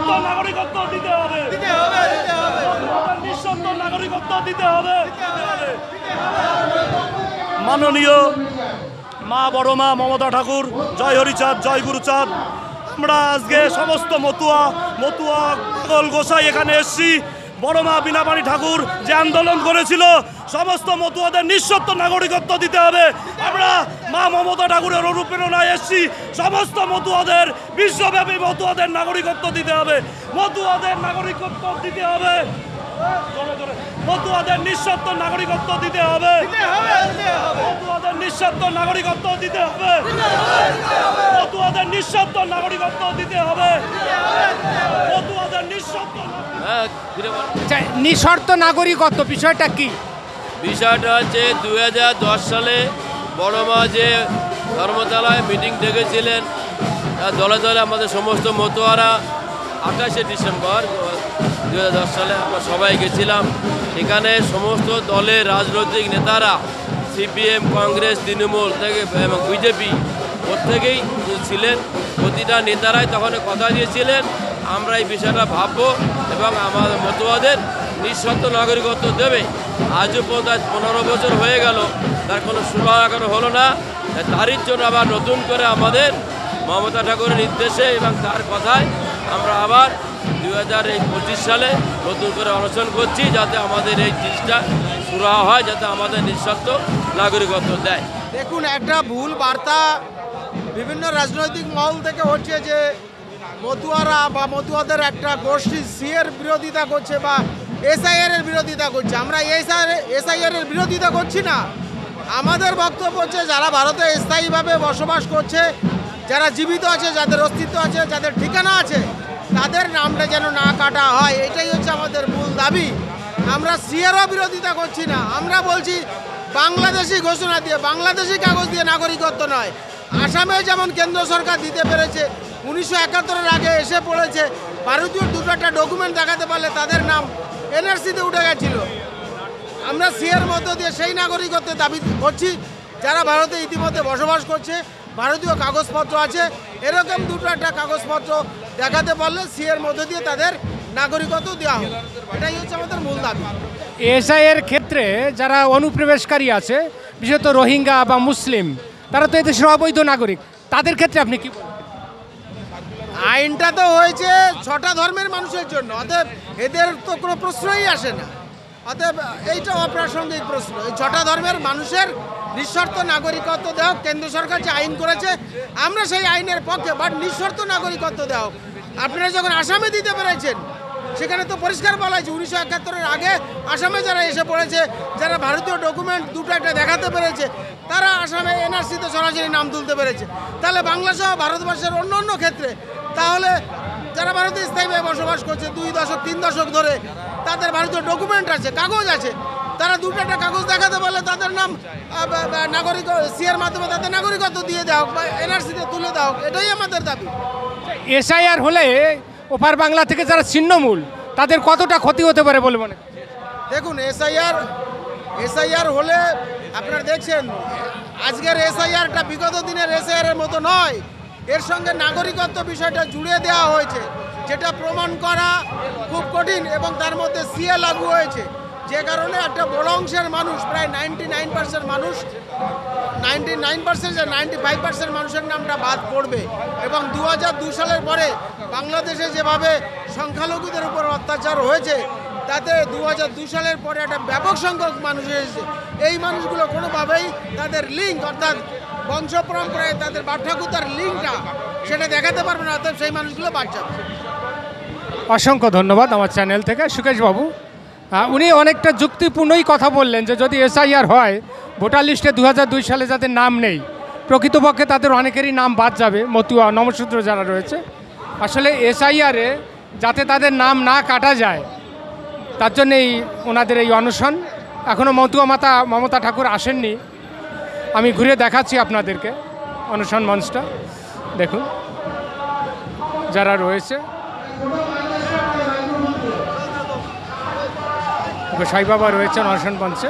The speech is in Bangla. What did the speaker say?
নিঃশর্ত নাগরিকত্ব দিতে হবে, নিঃশর্ত নাগরিকত্ব দিতে হবে। মাননীয় মা বড় মা মমতা ঠাকুর, জয় হরিচাঁদ, জয় গুরুচাঁদ। আমরা আজকে সমস্ত মতুয়া পাগল গোসাই এখানে এসছি। বড় মা বীণাপাণি ঠাকুর যে আন্দোলন করেছিল, সমস্ত মতুয়াদের নিঃশর্ত নাগরিকত্ব দিতে হবে। আমরা মা মমতা ঠাকুরের অনুপ্রেরণায় এসছি। সমস্ত মতুয়াদের, বিশ্বব্যাপী মতুয়াদের নাগরিকত্ব দিতে হবে, মতুয়াদের নাগরিকত্ব দিতে হবে, মতুয়াদের নিঃশর্ত নাগরিকত্ব দিতে হবে, মতুয়াদের নিঃশর্ত নাগরিকত্ব দিতে হবে, মতুয়াদের নিঃশর্ত নাগরিকত্ব দিতে হবে, মতুয়াদের নিঃশর্ত। নিঃশর্ত নাগরিকত্ব বিষয়টা কি? বিষয়টা হচ্ছে 2010 সালে বড় মা যে ধর্মতলায় মিটিং ডেকেছিলেন, দলে দলে আমাদের সমস্ত মতুয়ারা 28শে ডিসেম্বর 2010 সালে আমরা সবাই গেছিলাম। সেখানে সমস্ত দলের রাজনৈতিক নেতারা, সিপিএম, কংগ্রেস, তৃণমূল থেকে এবং বিজেপি প্রত্যেকেই ছিলেন। প্রতিটা নেতারাই তখন কথা দিয়েছিলেন আমরা এই বিষয়টা ভাববো এবং আমাদের মতুয়াদের নিঃশর্ত নাগরিকত্ব দেবে। আজও পর্যন্ত 15 বছর হয়ে গেল, তার কোনো সুরাহা এখনো হলো না। তারই জন্য আবার নতুন করে আমাদের মমতা ঠাকুরের নির্দেশে এবং তার কথায় আমরা আবার 2025 সালে নতুন করে অনশন করছি, যাতে আমাদের এই জিনিসটা সুরাহা হয়, যাতে আমাদের নিঃশর্ত নাগরিকত্ব দেয়। দেখুন, একটা ভুল বার্তা বিভিন্ন রাজনৈতিক মহল থেকে হচ্ছে যে মতুয়ারা বা মতুয়াদের একটা গোষ্ঠী সিএর বিরোধিতা করছে বা এসআইআর এর বিরোধিতা করছে। আমরা এসআইআর এর বিরোধিতা করছি না। আমাদের বক্তব্য হচ্ছে যারা ভারতে স্থায়ীভাবে বসবাস করছে, যারা জীবিত আছে, যাদের অস্তিত্ব আছে, যাদের ঠিকানা আছে, তাদের নামটা যেন না কাটা হয়, এটাই হচ্ছে আমাদের মূল দাবি। আমরা সিএরও বিরোধিতা করছি না। আমরা বলছি বাংলাদেশি ঘোষণা দিয়ে, বাংলাদেশি কাগজ দিয়ে নাগরিকত্ব নয়। আসামে যেমন কেন্দ্র সরকার দিতে পেরেছে, 1971-এর আগে এসে পড়েছে, ভারতীয় দুটো একটা ডকুমেন্ট দেখাতে পারলে তাদের নাম এনআরসিতে উঠে গেছিল। আমরা সিএর মধ্য দিয়ে সেই নাগরিকত্বের দাবি করছি যারা ভারতে ইতিমধ্যে বসবাস করছে, ভারতীয় কাগজপত্র আছে, এরকম দুটো একটা কাগজপত্র দেখাতে পারলে সিএর মধ্য দিয়ে তাদের নাগরিকত্ব দেওয়া হবে। এটাই হচ্ছে আমাদের মূল দাবি। এসআইয়ের ক্ষেত্রে যারা অনুপ্রবেশকারী আছে, বিশেষত রোহিঙ্গা বা মুসলিম, তারা তো এদেশের অবৈধ নাগরিক, তাদের ক্ষেত্রে আপনি কি? আইনটা তো হয়েছে 6টা ধর্মের মানুষের জন্য, অতএব এদের তো কোনো প্রশ্নই আসে না। অতএব এইটা অপ্রাসঙ্গিক প্রশ্ন। এই 6টা ধর্মের মানুষের নিঃশর্ত নাগরিকত্ব দেওয়া, কেন্দ্র সরকার যে আইন করেছে আমরা সেই আইনের পক্ষে, বাট নিঃশর্ত নাগরিকত্ব দেওয়া। আপনারা যখন আসামে দিতে পেরেছেন, সেখানে তো পরিষ্কার বলা হয়েছে 1971-এর আগে আসামে যারা এসে পড়েছে, যারা ভারতীয় ডকুমেন্ট দুটো একটা দেখাতে পেরেছে, তারা আসামে এনআরসিতে সরাসরি নাম তুলতে পেরেছে। তাহলে বাংলাসহ ভারতবর্ষের অন্য অন্য ক্ষেত্রে, তাহলে যারা ভারতে স্থায়ীভাবে বসবাস করছে 2 দশক 3 দশক ধরে, তাদের ভারতীয় ডকুমেন্ট আছে, কাগজ আছে, তারা দুটো একটা কাগজ দেখাতে পারলে তাদের নাম নাগরিক সিএর মাধ্যমে তাদের নাগরিকত্ব দিয়ে দেওয়া হোক বা এনআরসিতে তুলে দেওয়া হোক, এটাই আমাদের দাবি। এসআইআর হলে ওপার বাংলা থেকে যারা ছিন্নমূল, তাদের কতটা ক্ষতি হতে পারে বলে মনে? দেখুন, এসআইআর হলে আপনারা দেখছেন আজকের এসআইআরটা বিগত দিনের এসআইআরের মতো নয়। এর সঙ্গে নাগরিকত্ব বিষয়টা জুড়ে দেওয়া হয়েছে, যেটা প্রমাণ করা খুব কঠিন, এবং তার মধ্যে সিএ লাগু হয়েছে, যে কারণে একটা বড় অংশের মানুষ, প্রায় 99% মানুষ, 99% 95% মানুষের নামটা বাদ পড়বে। এবং 2002 সালের পরে বাংলাদেশে যেভাবে সংখ্যালঘুদের উপর অত্যাচার হয়েছে, তাতে 2002 সালের পরে একটা ব্যাপক সংখ্যক মানুষ এসেছে। এই মানুষগুলো কোনোভাবেই তাদের লিঙ্ক, অর্থাৎ বংশ পরম্পরায় তাদের বাপঠাকুরদার লিঙ্কটা সেটা দেখাতে পারবে না, অর্থাৎ সেই মানুষগুলো বাদ যাবে। অসংখ্য ধন্যবাদ আমার চ্যানেল থেকে সুকেশবাবু। উনি অনেকটা যুক্তিপূর্ণই কথা বললেন যে যদি এসআইআর হয়, ভোটার লিস্টে 2002 সালে যাদের নাম নেই, প্রকৃতপক্ষে তাদের অনেকেরই নাম বাদ যাবে, মতুয়া নমশূদ্র যারা রয়েছে। আসলে এসআইআরে যাতে তাদের নাম না কাটা যায়, তার জন্যেই ওনাদের এই অনশন। এখনও মতুয়া মাতা মমতা ঠাকুর আসেননি। আমি ঘুরে দেখাচ্ছি আপনাদেরকে অনশন মঞ্চটা। দেখুন যারা রয়েছে, গোসাই বাবা রয়েছেন অনশন মঞ্চে।